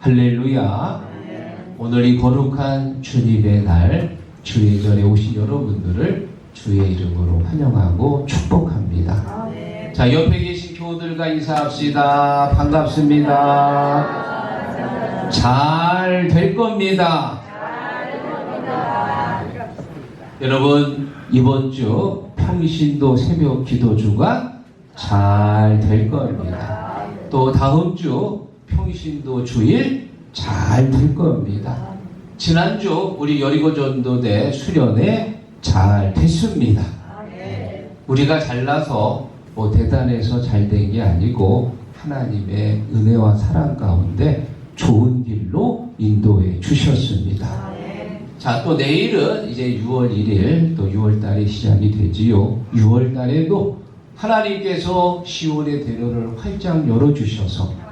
할렐루야. 오늘 이 거룩한 주님의 날 주의 절에 오신 여러분들을 주의 이름으로 환영하고 축복합니다. 자, 옆에 계신 교우들과 인사합시다. 반갑습니다. 잘 될 겁니다. 여러분, 이번 주 평신도 새벽 기도 주간 잘 될 겁니다. 또 다음 주 평신도 주일 잘 될 겁니다. 지난주 우리 여리고 전도대 수련회 잘 됐습니다. 우리가 잘나서 대단해서 잘 된 게 아니고 하나님의 은혜와 사랑 가운데 좋은 길로 인도해 주셨습니다. 자, 또 내일은 이제 6월 1일 또 6월 달이 시작이 되지요. 6월 달에도 하나님께서 시온의 대로를 활짝 열어주셔서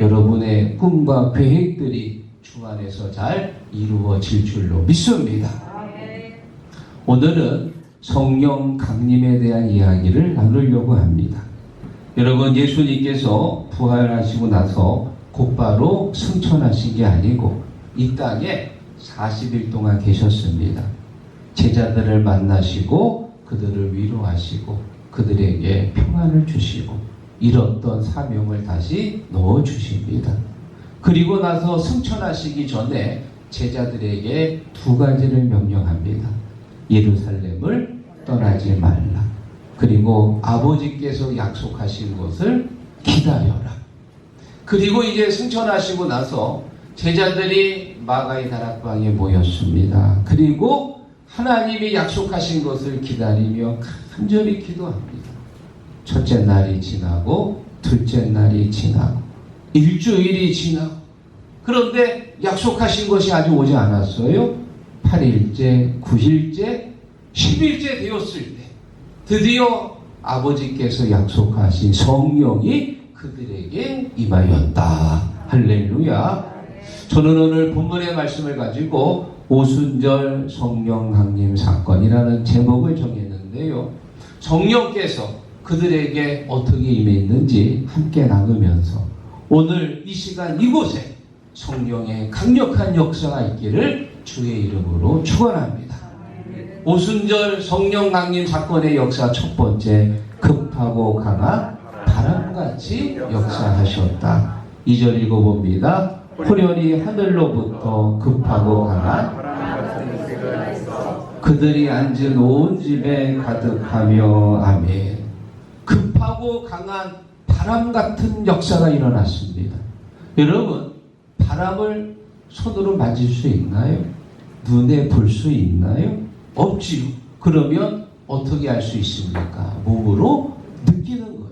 여러분의 꿈과 계획들이 주 안에서 잘 이루어질 줄로 믿습니다. 오늘은 성령 강림에 대한 이야기를 나누려고 합니다. 여러분, 예수님께서 부활하시고 나서 곧바로 승천하신 게 아니고 이 땅에 40일 동안 계셨습니다. 제자들을 만나시고 그들을 위로하시고 그들에게 평안을 주시고 잃었던 사명을 다시 넣어주십니다. 그리고 나서 승천하시기 전에 제자들에게 두 가지를 명령합니다. 예루살렘을 떠나지 말라. 그리고 아버지께서 약속하신 것을 기다려라. 그리고 이제 승천하시고 나서 제자들이 마가의 다락방에 모였습니다. 그리고 하나님이 약속하신 것을 기다리며 간절히 기도합니다. 첫째 날이 지나고 둘째 날이 지나고 일주일이 지나고 그런데 약속하신 것이 아직 오지 않았어요. 8일째, 9일째, 10일째 되었을 때 드디어 아버지께서 약속하신 성령이 그들에게 임하였다. 할렐루야. 저는 오늘 본문의 말씀을 가지고 오순절 성령 강림 사건이라는 제목을 정했는데요. 성령께서 그들에게 어떻게 임했는지 함께 나누면서 오늘 이 시간 이곳에 성령의 강력한 역사가 있기를 주의 이름으로 축원합니다. 오순절 성령 강림 사건의 역사 첫 번째, 급하고 강한 바람같이 역사하셨다. 2절 읽어봅니다. 호련히 하늘로부터 급하고 강한 그들이 앉은 온 집에 가득하며 아멘. 급하고 강한 바람 같은 역사가 일어났습니다. 여러분, 바람을 손으로 만질 수 있나요? 눈에 볼 수 있나요? 없지요. 그러면 어떻게 알 수 있습니까? 몸으로 느끼는 거예요.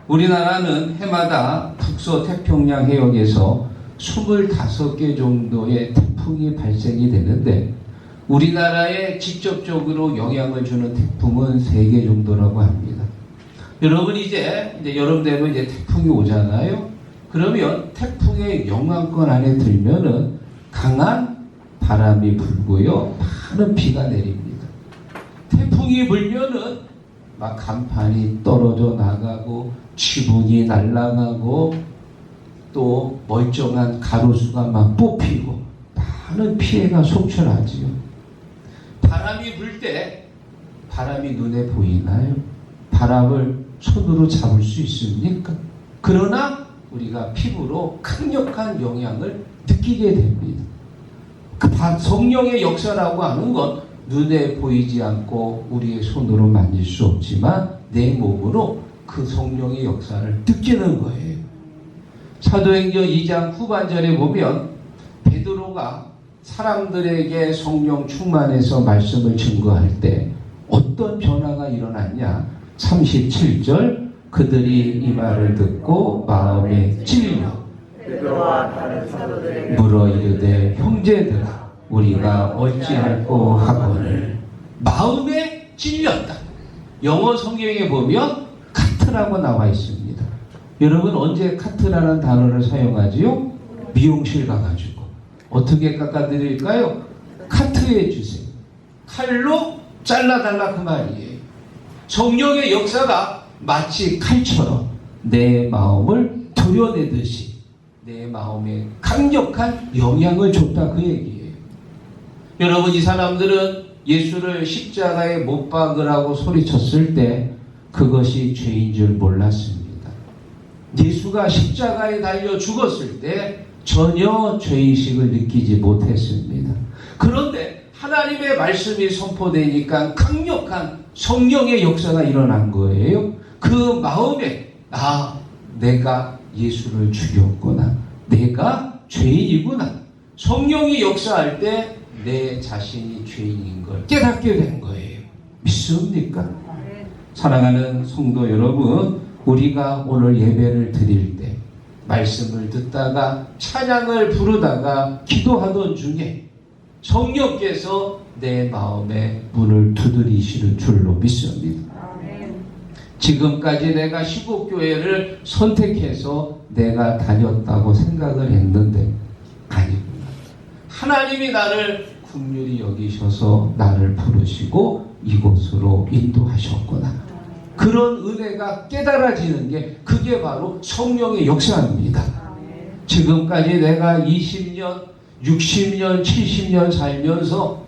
우리나라는 해마다 북서태평양 해역에서 25개 정도의 태풍이 발생이 되는데 우리나라에 직접적으로 영향을 주는 태풍은 3개 정도라고 합니다. 여러분, 이제 여름 되면 이제 태풍이 오잖아요. 그러면 태풍의 영향권 안에 들면은 강한 바람이 불고요, 많은 비가 내립니다. 태풍이 불면은 막 간판이 떨어져 나가고 지붕이 날아가고 또 멀쩡한 가로수가 막 뽑히고 많은 피해가 속출하지요. 바람이 불 때 바람이 눈에 보이나요? 바람을 손으로 잡을 수 있습니까? 그러나 우리가 피부로 강력한 영향을 느끼게 됩니다. 그 성령의 역사라고 하는 건 눈에 보이지 않고 우리의 손으로 만질 수 없지만 내 몸으로 그 성령의 역사를 느끼는 거예요. 사도행전 2장 후반절에 보면 베드로가 사람들에게 성령 충만해서 말씀을 증거할 때 어떤 변화가 일어났냐? 37절, 그들이 이 말을 듣고 마음에 찔려 물어 이르되 형제들아 우리가 어찌할꼬 하거늘. 마음에 찔렸다. 영어 성경에 보면 카트라고 나와 있습니다. 여러분, 언제 카트라는 단어를 사용하지요? 미용실 가가지고 어떻게 깎아드릴까요? 카트해 주세요. 칼로 잘라달라 그 말이에요. 성령의 역사가 마치 칼처럼 내 마음을 도려내듯이 내 마음에 강력한 영향을 줬다 그 얘기예요. 여러분, 이 사람들은 예수를 십자가에 못 박으라고 소리쳤을 때 그것이 죄인 줄 몰랐습니다. 예수가 십자가에 달려 죽었을 때 전혀 죄의식을 느끼지 못했습니다. 그런데 하나님의 말씀이 선포되니까 강력한 성령의 역사가 일어난 거예요. 그 마음에 내가 예수를 죽였구나. 내가 죄인이구나. 성령이 역사할 때 내 자신이 죄인인 걸 깨닫게 된 거예요. 믿습니까? 사랑하는 성도 여러분, 우리가 오늘 예배를 드릴 때 말씀을 듣다가 찬양을 부르다가 기도하던 중에 성령께서 내 마음의 문을 두드리시는 줄로 믿습니다. 지금까지 내가 시국교회를 선택해서 내가 다녔다고 생각을 했는데 아니구나. 하나님이 나를 긍휼히 여기셔서 나를 부르시고 이곳으로 인도하셨구나. 그런 은혜가 깨달아지는 게 그게 바로 성령의 역사입니다. 지금까지 내가 20년, 60년, 70년 살면서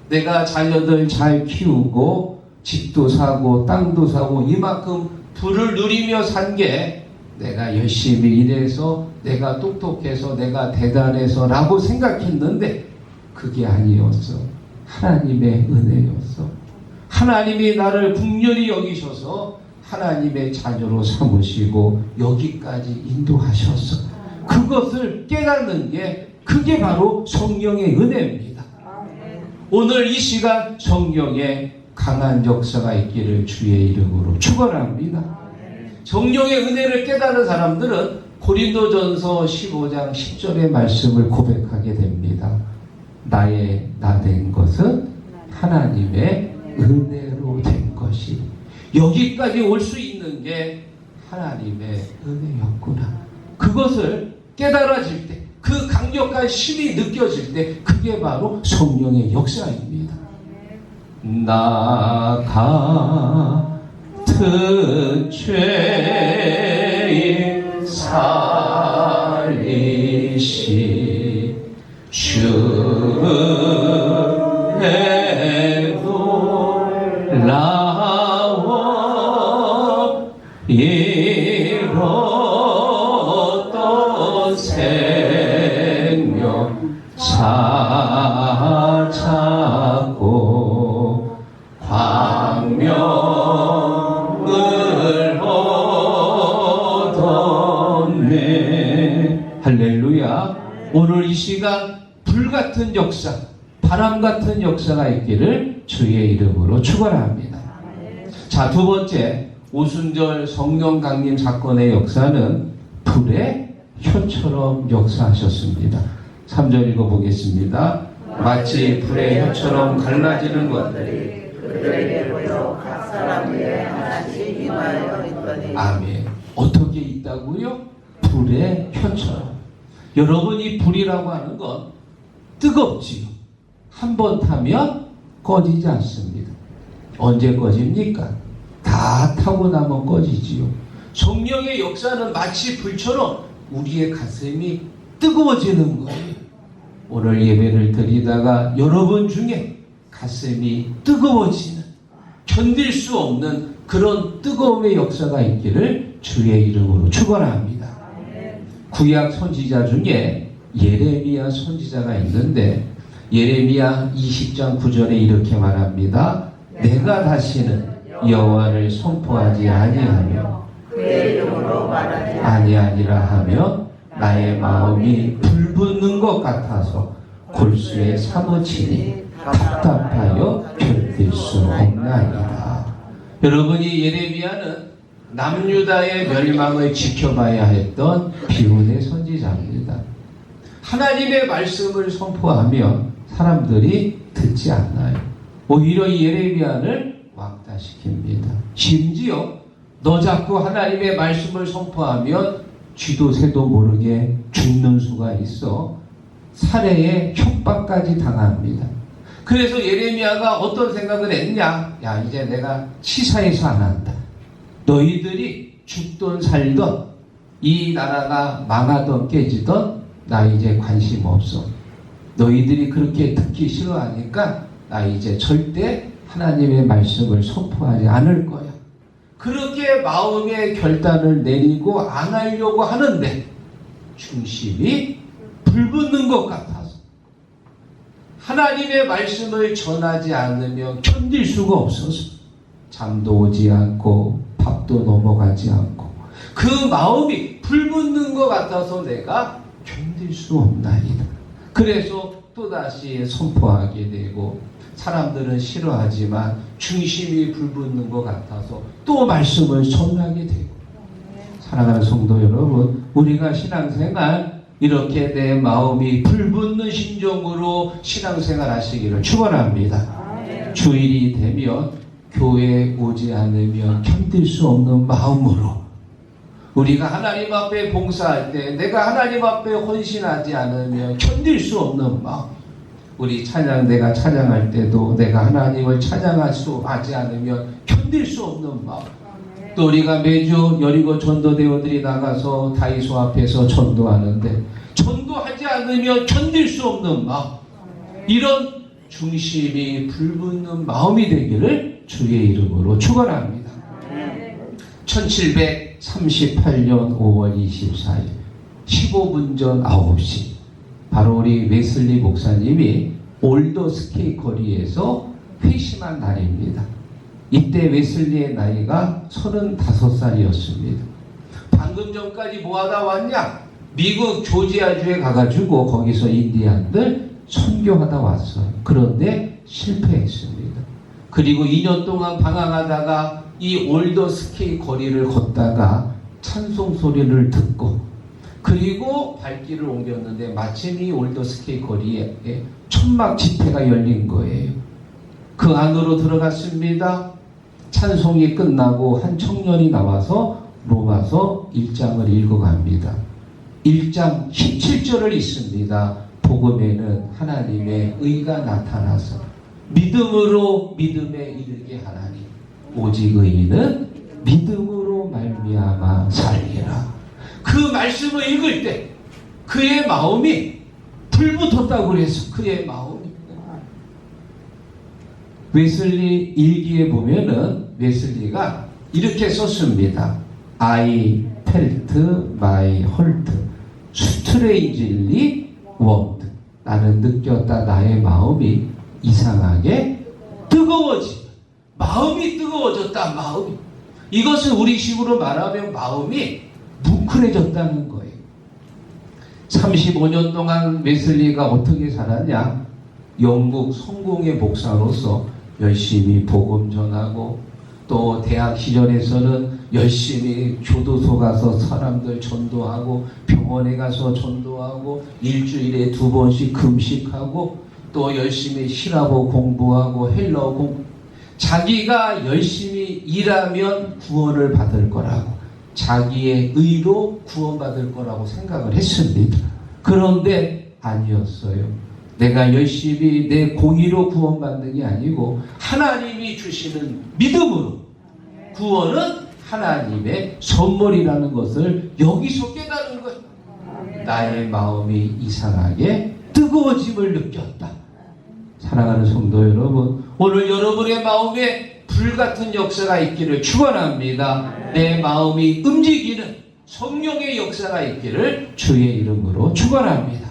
내가 자녀들 잘 키우고 집도 사고 땅도 사고 이만큼 부를 누리며 산 게 내가 열심히 일해서 내가 똑똑해서 내가 대단해서 라고 생각했는데 그게 아니었어. 하나님의 은혜였어. 하나님이 나를 긍휼히 여기셔서 하나님의 자녀로 삼으시고 여기까지 인도하셨어. 그것을 깨닫는 게 그게 바로 성령의 은혜입니다. 오늘 이 시간 성령의 강한 역사가 있기를 주의 이름으로 축원합니다. 성령의 은혜를 깨닫는 사람들은 고린도전서 15장 10절의 말씀을 고백하게 됩니다. 나의 나 된 것은 하나님의 은혜로 된 것이 여기까지 올 수 있는 게 하나님의 은혜였구나. 그것을 깨달아질 때, 그 강력한 힘이 느껴질 때 그게 바로 성령의 역사입니다. 나 같은 죄인 살리시 주의 놀라워 이뤘던 생명 찾았고 광명을 얻었네. 할렐루야. 오늘 이 시간 불같은 역사, 바람같은 역사가 있기를 주의 이름으로 축원합니다. 자, 두 번째, 오순절 성령 강림 사건의 역사는 불의 혀처럼 역사하셨습니다. 3절 읽어보겠습니다. 마치 불의 혀처럼 갈라지는 것들이 그들에게 보여 각 사람 위에 하나씩 임하여 있더니. 아멘. 어떻게 있다고요? 불의 혀처럼. 여러분, 이 불이라고 하는 건 뜨겁지요. 한 번 타면 꺼지지 않습니다. 언제 꺼집니까? 다 타고 나면 꺼지지요. 성령의 역사는 마치 불처럼 우리의 가슴이 뜨거워지는 거예요. 오늘 예배를 드리다가 여러분 중에 가슴이 뜨거워지는, 견딜 수 없는 그런 뜨거움의 역사가 있기를 주의 이름으로 축원합니다. 구약 선지자 중에 예레미야 선지자가 있는데 예레미야 20장 9절에 이렇게 말합니다. 내가 다시는 여호와를 선포하지 아니하며 그의 이름으로 말하지 아니하니라 하며 나의 마음이 불붙는 것 같아서 골수에 사무치니 답답하여 견딜 수 없나이다. 여러분이 예레미야는 남유다의 멸망을 지켜봐야 했던 비운의 선지자입니다. 하나님의 말씀을 선포하면 사람들이 듣지 않나요? 오히려 이 예레미야를 왕따시킵니다. 심지어 너 자꾸 하나님의 말씀을 선포하면 쥐도 새도 모르게 죽는 수가 있어 살해의 협박까지 당합니다. 그래서 예레미야가 어떤 생각을 했냐? 야, 이제 내가 치사해서 안 한다. 너희들이 죽던 살던 이 나라가 망하던 깨지던 나 이제 관심 없어. 너희들이 그렇게 듣기 싫어하니까 나 이제 절대 하나님의 말씀을 선포하지 않을 거야. 그렇게 마음의 결단을 내리고 안 하려고 하는데 중심이 불붙는 것 같아서 하나님의 말씀을 전하지 않으면 견딜 수가 없어서 잠도 오지 않고 밥도 넘어가지 않고 그 마음이 불붙는 것 같아서 내가 견딜 수 없나이다. 그래서 또다시 선포하게 되고 사람들은 싫어하지만 중심이 불붙는 것 같아서 또 말씀을 전하게 되고 사랑하는 성도 여러분, 우리가 신앙생활 이렇게 내 마음이 불붙는 심정으로 신앙생활 하시기를 축원합니다. 주일이 되면 교회에 오지 않으면 견딜 수 없는 마음으로 우리가 하나님 앞에 봉사할 때 내가 하나님 앞에 헌신하지 않으면 견딜 수 없는 마음, 우리 찬양 내가 찬양할 때도 내가 하나님을 찬양하지 않으면 견딜 수 없는 마음, 또 우리가 매주 여리고 전도대원들이 나가서 다이소 앞에서 전도하는데 전도하지 않으면 견딜 수 없는 마음, 이런 중심이 불붙는 마음이 되기를 주의 이름으로 축원합니다. 1738년 5월 24일 15분 전 9시 바로 우리 웨슬리 목사님이 올더스케이 거리에서 회심한 날입니다. 이때 웨슬리의 나이가 35살이었습니다. 방금 전까지 뭐하다 왔냐? 미국 조지아주에 가가지고 거기서 인디안들 선교하다 왔어요. 그런데 실패했습니다. 그리고 2년 동안 방황하다가 이 올더스케이 거리를 걷다가 찬송 소리를 듣고 그리고 발길을 옮겼는데 마침 이 올더스케이 거리에 천막 집회가 열린 거예요. 그 안으로 들어갔습니다. 찬송이 끝나고 한 청년이 나와서 로마서 1장을 읽어갑니다. 1장 17절을 읽습니다. 복음에는 하나님의 의가 나타나서 믿음으로 믿음에 이르게 하나니 오직 의인은 믿음으로 말미암아 살리라. 그 말씀을 읽을 때 그의 마음이 불붙었다고 그래서 그의 마음이 웨슬리 일기에 보면은 웨슬리가 이렇게 썼습니다. I felt my heart strangely warmed. 나는 느꼈다. 나의 마음이 이상하게 뜨거워지. 마음이 뜨거워졌다. 마음이. 이것은 우리식으로 말하면 마음이 뭉클해졌다는 거예요. 35년 동안 웨슬리가 어떻게 살았냐? 영국 성공의 목사로서 열심히 복음 전하고 또 대학 시절에서는 열심히 교도소 가서 사람들 전도하고 병원에 가서 전도하고 일주일에 2번씩 금식하고 또 열심히 히라보 공부하고 헬러 공부, 자기가 열심히 일하면 구원을 받을 거라고 자기의 의로 구원받을 거라고 생각을 했습니다. 그런데 아니었어요. 내가 열심히 내 공의로 구원받는 게 아니고 하나님이 주시는 믿음으로 구원은 하나님의 선물이라는 것을 여기서 깨달은 거예요. 나의 마음이 이상하게 뜨거워짐을 느꼈다. 사랑하는 성도 여러분, 오늘 여러분의 마음에 불같은 역사가 있기를 축원합니다. 내 마음이 움직이는 성령의 역사가 있기를 주의 이름으로 축원합니다.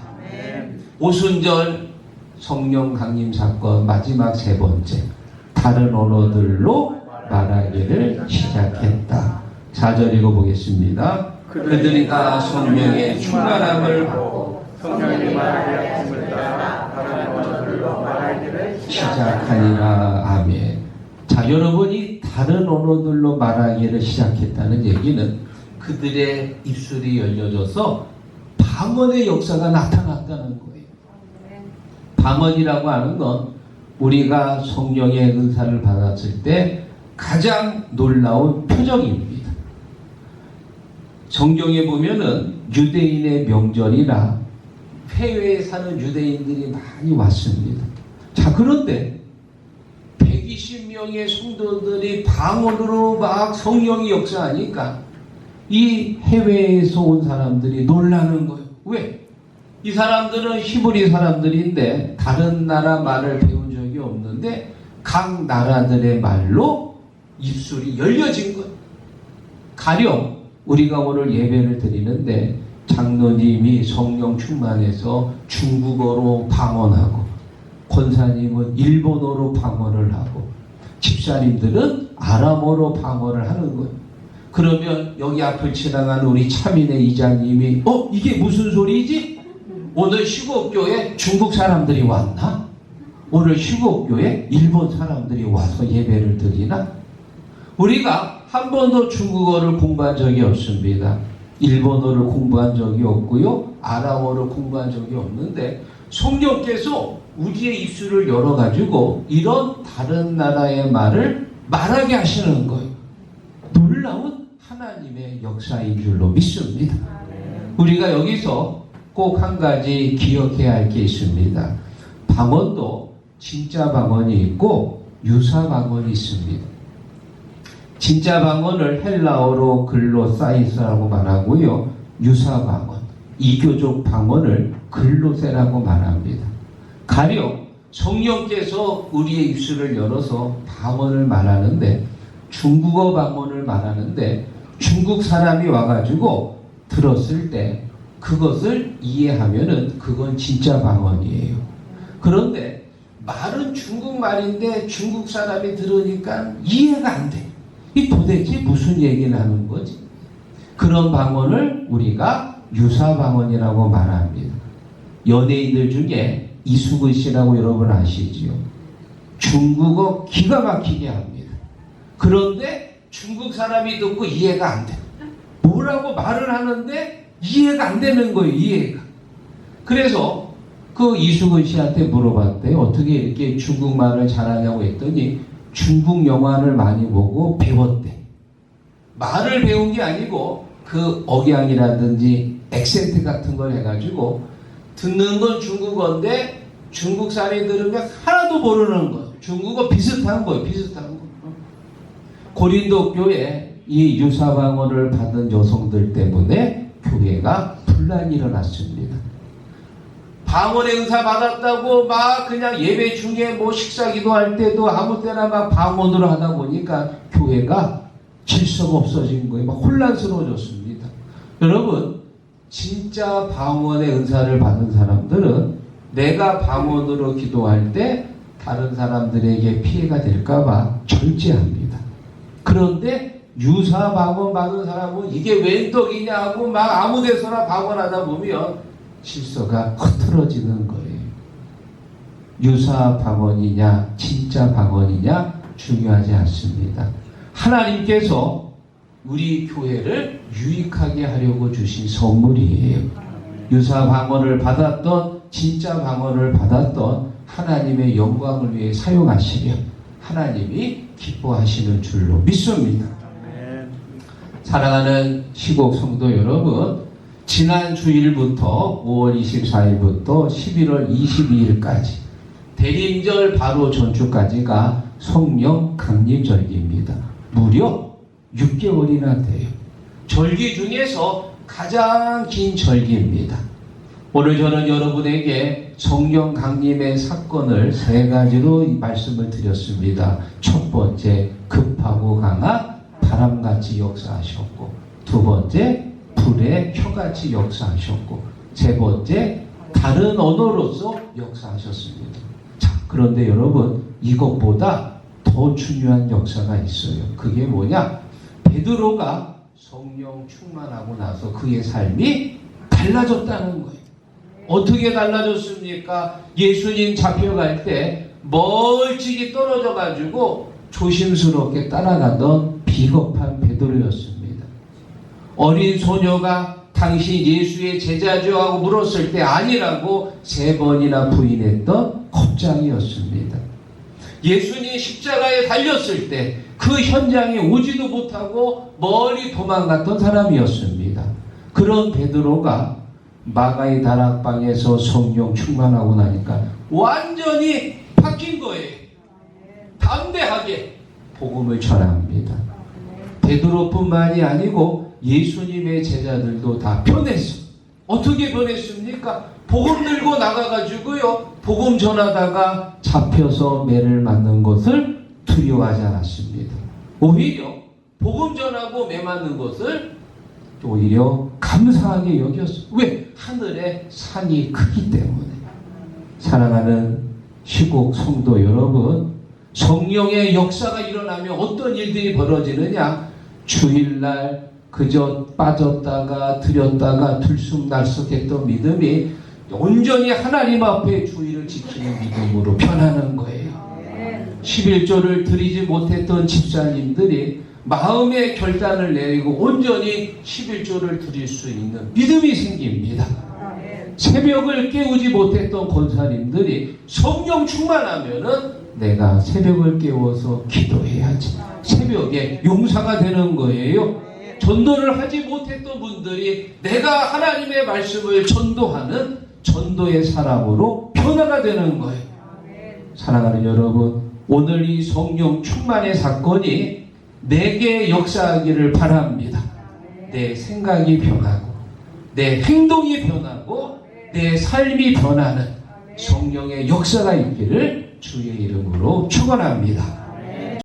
오순절 성령 강림 사건 마지막 3번째, 다른 언어들로 말하기를 시작했다. 4절 읽어보겠습니다. 그들이 다 성령의 충만함을 받고 성령이 말하였음을 따라 다른 언어들로 말하기를 시작하니라. 아멘. 자, 여러분이 다른 언어들로 말하기를 시작했다는 얘기는 그들의 입술이 열려져서 방언의 역사가 나타났다는 거예요. 방언이라고 하는 건 우리가 성령의 은사를 받았을 때 가장 놀라운 표적입니다. 성경에 보면은 유대인의 명절이나 해외에 사는 유대인들이 많이 왔습니다. 자, 그런데 120명의 성도들이 방언으로 막 성령이 역사하니까 이 해외에서 온 사람들이 놀라는 거예요. 왜? 이 사람들은 히브리 사람들인데 다른 나라 말을 배운 적이 없는데 각 나라들의 말로 입술이 열려진 거예요. 가령 우리가 오늘 예배를 드리는데 장로님이 성령 충만해서 중국어로 방언하고, 권사님은 일본어로 방언을 하고, 집사님들은 아람어로 방언을 하는 거예요. 그러면 여기 앞을 지나가는 우리 차민의 이장님이 이게 무슨 소리지? 오늘 시국교회 중국 사람들이 왔나? 오늘 시국교회 일본 사람들이 와서 예배를 드리나? 우리가 한 번도 중국어를 공부한 적이 없습니다. 일본어를 공부한 적이 없고요. 아랍어를 공부한 적이 없는데 성령께서 우리의 입술을 열어가지고 이런 다른 나라의 말을 말하게 하시는 거예요. 놀라운 하나님의 역사인 줄로 믿습니다. 우리가 여기서 꼭 한 가지 기억해야 할 게 있습니다. 방언도 진짜 방언이 있고 유사 방언이 있습니다. 진짜 방언을 헬라어로 글로사이스라고 말하고요. 유사 방언, 이교적 방언을 글로세라고 말합니다. 가령 성령께서 우리의 입술을 열어서 방언을 말하는데, 중국어 방언을 말하는데 중국 사람이 와가지고 들었을 때 그것을 이해하면은 그건 진짜 방언이에요. 그런데 말은 중국말인데 중국 사람이 들으니까 이해가 안 돼. 이 도대체 무슨 얘기를 하는 거지? 그런 방언을 우리가 유사 방언이라고 말합니다. 연예인들 중에 이수근 씨라고 여러분 아시지요? 중국어 기가 막히게 합니다. 그런데 중국 사람이 듣고 이해가 안 돼. 뭐라고 말을 하는데 이해가 안 되는 거예요. 이해가. 그래서 그 이수근 씨한테 물어봤대요. 어떻게 이렇게 중국말을 잘하냐고 했더니 중국 영화를 많이 보고 배웠대. 말을 배운 게 아니고 그 억양이라든지 액센트 같은 걸 해가지고 듣는 건 중국어인데 중국 사람이 들으면 하나도 모르는 거예요. 중국어 비슷한 거예요. 비슷한 거. 고린도 교회 이 유사방언을 받은 여성들 때문에 교회가 분란이 일어났습니다. 방언의 은사 받았다고 막 그냥 예배 중에 뭐 식사 기도할 때도 아무 때나 막 방언으로 하다 보니까 교회가 질서가 없어진 거예요. 막 혼란스러워졌습니다. 여러분, 진짜 방언의 은사를 받은 사람들은 내가 방언으로 기도할 때 다른 사람들에게 피해가 될까봐 절제합니다. 그런데 유사 방언 받은 사람은 이게 웬 떡이냐 하고 막 아무 데서나 방언하다 보면 질서가 흐트러지는 거예요. 유사 방언이냐 진짜 방언이냐 중요하지 않습니다. 하나님께서 우리 교회를 유익하게 하려고 주신 선물이에요. 유사 방언을 받았던 진짜 방언을 받았던 하나님의 영광을 위해 사용하시면 하나님이 기뻐하시는 줄로 믿습니다. 사랑하는 시곡 성도 여러분, 지난 주일부터 5월 24일부터 11월 22일까지 대림절 바로 전주까지가 성령 강림절기입니다. 무려 6개월이나 돼요. 절기 중에서 가장 긴 절기입니다. 오늘 저는 여러분에게 성령 강림의 사건을 3가지로 말씀을 드렸습니다. 첫 번째, 급하고 강한 바람같이 역사하셨고, 두 번째, 불의 혀같이 역사하셨고, 세 번째, 다른 언어로서 역사하셨습니다. 자, 그런데 여러분, 이것보다 더 중요한 역사가 있어요. 그게 뭐냐? 베드로가 성령 충만하고 나서 그의 삶이 달라졌다는 거예요. 어떻게 달라졌습니까? 예수님 잡혀갈 때 멀찍이 떨어져 가지고 조심스럽게 따라가던 비겁한 베드로였습니다. 어린 소녀가 당신 예수의 제자죠 하고 물었을 때 아니라고 3번이나 부인했던 겁장이었습니다. 예수님 십자가에 달렸을 때 그 현장에 오지도 못하고 멀리 도망갔던 사람이었습니다. 그런 베드로가 마가의 다락방에서 성령 충만하고 나니까 완전히 바뀐 거예요. 담대하게 복음을 전합니다. 베드로뿐만이 아니고 예수님의 제자들도 다 변했어. 어떻게 변했습니까? 복음 들고 나가가지고요, 복음 전하다가 잡혀서 매를 맞는 것을 두려워하지 않았습니다. 오히려 복음 전하고 매 맞는 것을 오히려 감사하게 여겼어. 왜? 하늘에 산이 크기 때문에. 사랑하는 시국 성도 여러분, 성령의 역사가 일어나면 어떤 일들이 벌어지느냐? 주일날 그저 빠졌다가 들였다가 들쑥날쑥했던 믿음이 온전히 하나님 앞에 주의를 지키는 믿음으로 변하는 거예요. 11조를 드리지 못했던 집사님들이 마음의 결단을 내리고 온전히 11조를 드릴 수 있는 믿음이 생깁니다. 새벽을 깨우지 못했던 권사님들이 성령 충만하면은 내가 새벽을 깨워서 기도해야지. 새벽에 용사가 되는 거예요. 전도를 하지 못했던 분들이 내가 하나님의 말씀을 전도하는 전도의 사람으로 변화가 되는 거예요. 사랑하는 여러분, 오늘 이 성령 충만의 사건이 내게 역사하기를 바랍니다. 내 생각이 변하고 내 행동이 변하고 내 삶이 변하는 성령의 역사가 있기를 주의 이름으로 축원합니다.